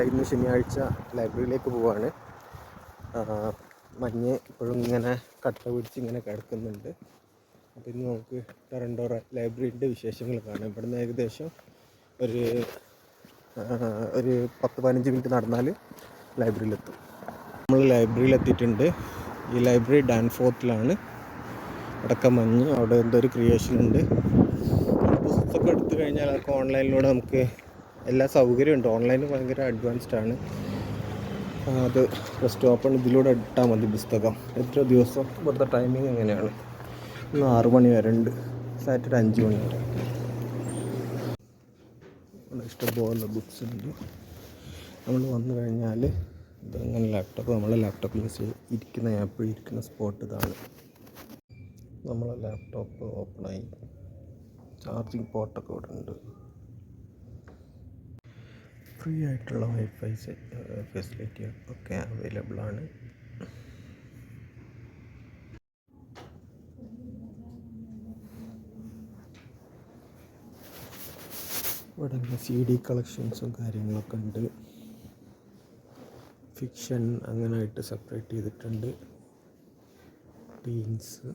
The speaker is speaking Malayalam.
ഇന്ന് ശനിയാഴ്ച ലൈബ്രറിയിലേക്ക് പോവാണ്. മഞ്ഞ് ഇപ്പോഴും ഇങ്ങനെ കട്ട പിടിച്ച് ഇങ്ങനെ കിടക്കുന്നുണ്ട്. അപ്പോൾ ഇന്ന് നമുക്ക് ടൊറൻറ്റോ ലൈബ്രറിയുടെ വിശേഷങ്ങൾ കാണാം. ഇവിടുന്ന് ഏകദേശം ഒരു 10-15 മിനിറ്റ് നടന്നാൽ ലൈബ്രറിയിലെത്തും. നമ്മൾ ലൈബ്രറിയിലെത്തിയിട്ടുണ്ട്. ഈ ലൈബ്രറി ഡാൻഫോർത്തിലാണ്. അടക്കം മഞ്ഞ്, അവിടെ എന്തോ ഒരു ക്രിയേഷൻ ഉണ്ട്. പുസ്തകം എടുത്തു കഴിഞ്ഞാൽ അതൊക്കെ ഓൺലൈനിലൂടെ നമുക്ക് എല്ലാ സൗകര്യമുണ്ട്. ഓൺലൈൻ ഭയങ്കര അഡ്വാൻസ്ഡ് ആണ്. അത് ഫസ്റ്റ് ഓപ്പൺ ഇതിലൂടെ ഇട്ടാൽ മതി പുസ്തകം. എത്ര ദിവസം ഇവിടുത്തെ ടൈമിങ് എങ്ങനെയാണ്? ഇന്ന് 6 മണി വരെ ഉണ്ട്, സാറ്റർഡേ 5 മണി വരെ. ഇഷ്ടംപോലെ ബുക്സ് ഉണ്ട്. നമ്മൾ വന്നു കഴിഞ്ഞാൽ ഇതങ്ങനെ നമ്മളെ ലാപ്ടോപ്പ് യൂസ് ഇരിക്കുന്ന ആപ്പ് ഇരിക്കുന്ന സ്പോട്ട് ഇതാണ്. നമ്മളെ ലാപ്ടോപ്പ് ഓപ്പണായി. ചാർജിങ് പോർട്ടൊക്കെ ഇവിടെ ഉണ്ട്. ഫ്രീ ആയിട്ടുള്ള വൈഫൈ ഫെസിലിറ്റി ഒക്കെ അവൈലബിൾ ആണ്. ഇവിടെ CD കളക്ഷൻസും കാര്യങ്ങളൊക്കെ ഉണ്ട്. ഫിക്ഷൻ അങ്ങനെയായിട്ട് സെപ്പറേറ്റ് ചെയ്തിട്ടുണ്ട്. ടീൻസ്